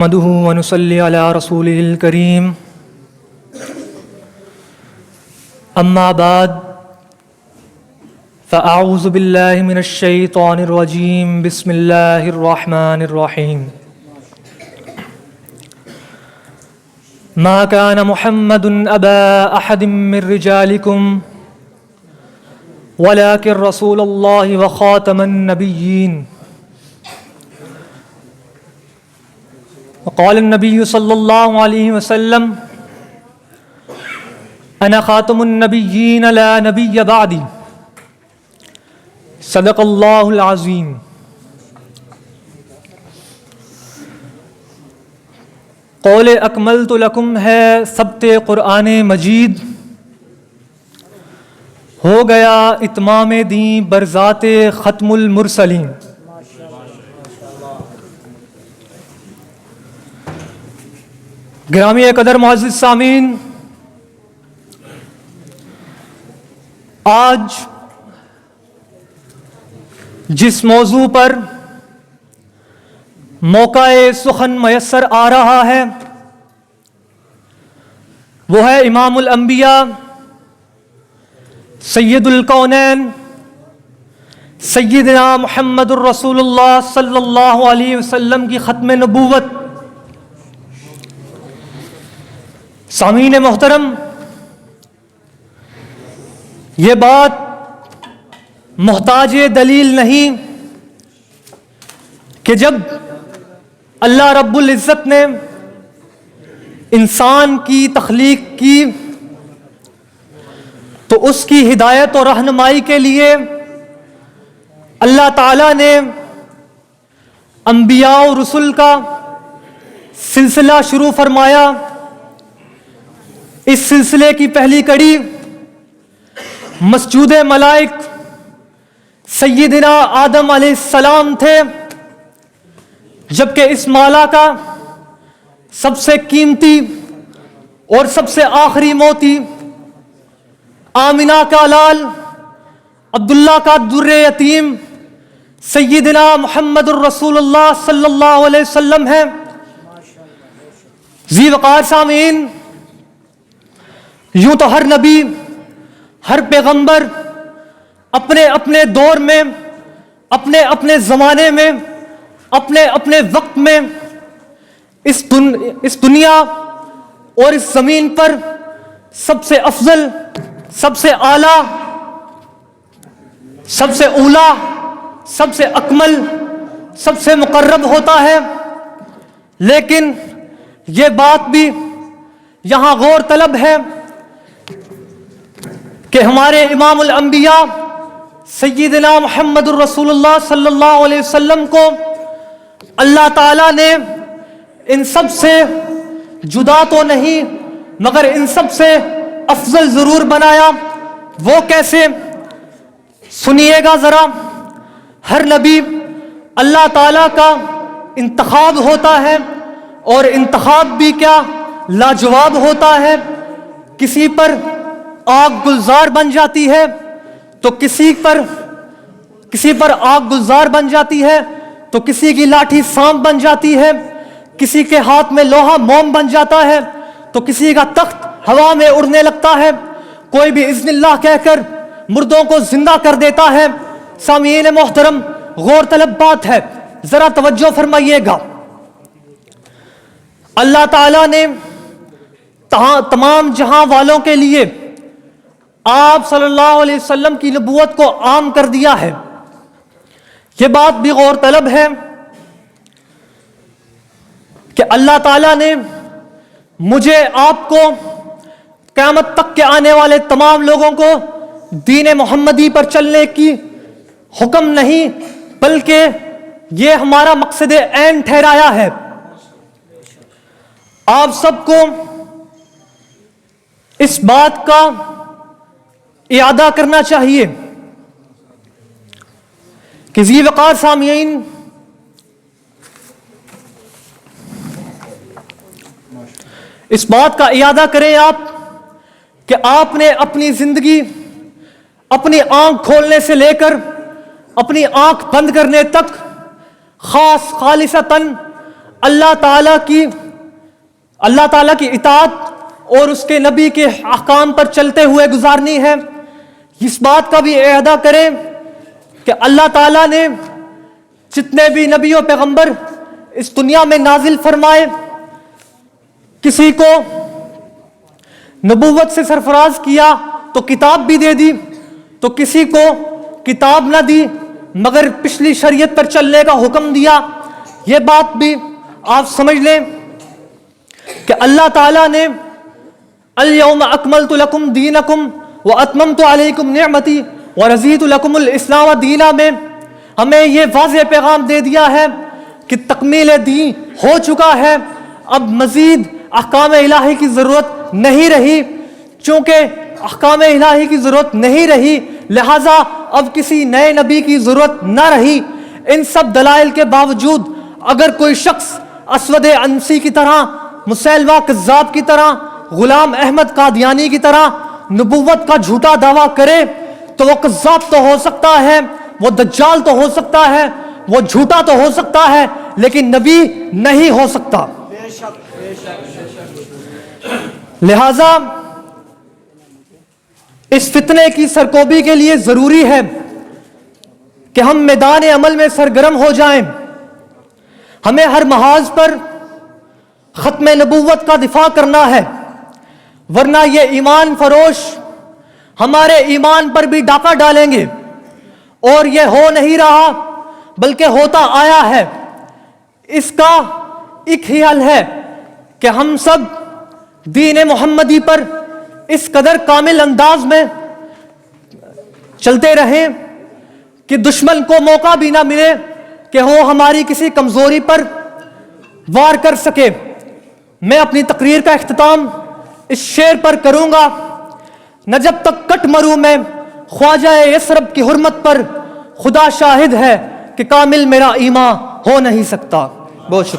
نحمده ونصلي على رسوله الكريم أما بعد فأعوذ بالله من الشيطان الرجيم بسم الله الرحمن الرحيم ما كان محمد أبا أحد من رجالكم ولكن رسول الله وخاتم النبيين وقال النبي صلى الله عليه وسلم أنا خاتم النبيين لا نبي بعدي صدق الله العظيم. قول اکملت لکم ہے ثبت قرآن مجید، ہو گیا اتمام دین برذات ختم المرسلین. گرامی قدر معزز سامعین، آج جس موضوع پر موقع سخن میسر آ رہا ہے وہ ہے امام الانبیاء سید الکونین سیدنا محمد الرسول اللہ صلی اللہ علیہ وسلم کی ختم نبوت. سامعین محترم، یہ بات محتاج دلیل نہیں کہ جب اللہ رب العزت نے انسان کی تخلیق کی تو اس کی ہدایت اور رہنمائی کے لیے اللہ تعالیٰ نے انبیاء و رسل کا سلسلہ شروع فرمایا. اس سلسلے کی پہلی کڑی مسجود ملائک سیدنا آدم علیہ السلام تھے، جبکہ اس مالا کا سب سے قیمتی اور سب سے آخری موتی آمنہ کا لال عبداللہ کا در یتیم سیدنا محمد الرسول اللہ صلی اللہ علیہ وسلم ہے. ذی وقار سامعین، یوں تو ہر نبی، ہر پیغمبر اپنے اپنے دور میں، اپنے اپنے زمانے میں، اپنے اپنے وقت میں اس دنیا اور اس زمین پر سب سے افضل، سب سے اعلیٰ، سب سے اولا، سب سے اکمل، سب سے مقرب ہوتا ہے. لیکن یہ بات بھی یہاں غور طلب ہے کہ ہمارے امام الانبیاء سیدنا محمد الرسول اللہ صلی اللہ علیہ وسلم کو اللہ تعالیٰ نے ان سب سے جدا تو نہیں مگر ان سب سے افضل ضرور بنایا. وہ کیسے؟ سنیے گا ذرا. ہر نبی اللہ تعالیٰ کا انتخاب ہوتا ہے، اور انتخاب بھی کیا لاجواب ہوتا ہے. کسی پر آگ گلزار بن جاتی ہے تو کسی پر آگ گلزار بن جاتی ہے تو کسی کی لاٹھی سانپ بن جاتی ہے، کسی کے ہاتھ میں لوہا موم بن جاتا ہے تو کسی کا تخت ہوا میں اڑنے لگتا ہے، کوئی بھی اذن اللہ کہہ کر مردوں کو زندہ کر دیتا ہے. سامعین محترم، غور طلب بات ہے، ذرا توجہ فرمائیے گا. اللہ تعالیٰ نے تمام جہاں والوں کے لیے آپ صلی اللہ علیہ وسلم کی نبوت کو عام کر دیا ہے. یہ بات بھی غور طلب ہے کہ اللہ تعالیٰ نے مجھے، آپ کو، قیامت تک کے آنے والے تمام لوگوں کو دین محمدی پر چلنے کی حکم نہیں بلکہ یہ ہمارا مقصد عین ٹھہرایا ہے. آپ سب کو اس بات کا اعادہ کرنا چاہیے کہ ذی وقار سامعین، اس بات کا اعادہ کریں آپ کہ آپ نے اپنی زندگی، اپنی آنکھ کھولنے سے لے کر اپنی آنکھ بند کرنے تک خاص خالصتاً اللہ تعالیٰ کی اطاعت اور اس کے نبی کے احکام پر چلتے ہوئے گزارنی ہے. اس بات کا بھی اعادہ کریں کہ اللہ تعالیٰ نے جتنے بھی نبی و پیغمبر اس دنیا میں نازل فرمائے، کسی کو نبوت سے سرفراز کیا تو کتاب بھی دے دی، تو کسی کو کتاب نہ دی مگر پچھلی شریعت پر چلنے کا حکم دیا. یہ بات بھی آپ سمجھ لیں کہ اللہ تعالیٰ نے الیوم اکملت لکم دینکم واتممت علیکم نعمتی ورضیت لکم الاسلام دینا میں ہمیں یہ واضح پیغام دے دیا ہے کہ تکمیل دین ہو چکا ہے، اب مزید احکام الہی کی ضرورت نہیں رہی. چونکہ احکام الہی کی ضرورت نہیں رہی لہٰذا اب کسی نئے نبی کی ضرورت نہ رہی. ان سب دلائل کے باوجود اگر کوئی شخص اسود عنسی کی طرح، مسیلمہ کذاب کی طرح، غلام احمد قادیانی کی طرح نبوت کا جھوٹا دعویٰ کرے تو وہ کذاب تو ہو سکتا ہے، وہ دجال تو ہو سکتا ہے، وہ جھوٹا تو ہو سکتا ہے، لیکن نبی نہیں ہو سکتا. لہذا اس فتنے کی سرکوبی کے لیے ضروری ہے کہ ہم میدان عمل میں سرگرم ہو جائیں. ہمیں ہر محاذ پر ختم نبوت کا دفاع کرنا ہے، ورنہ یہ ایمان فروش ہمارے ایمان پر بھی ڈاکہ ڈالیں گے. اور یہ ہو نہیں رہا بلکہ ہوتا آیا ہے. اس کا ایک ہی حل ہے کہ ہم سب دین محمدی پر اس قدر کامل انداز میں چلتے رہیں کہ دشمن کو موقع بھی نہ ملے کہ وہ ہماری کسی کمزوری پر وار کر سکے. میں اپنی تقریر کا اختتام اس شعر پر کروں گا: نہ جب تک کٹ مروں میں خواجہ یثرب کی حرمت پر، خدا شاہد ہے کہ کامل میرا ایمان ہو نہیں سکتا. بہت شکریہ.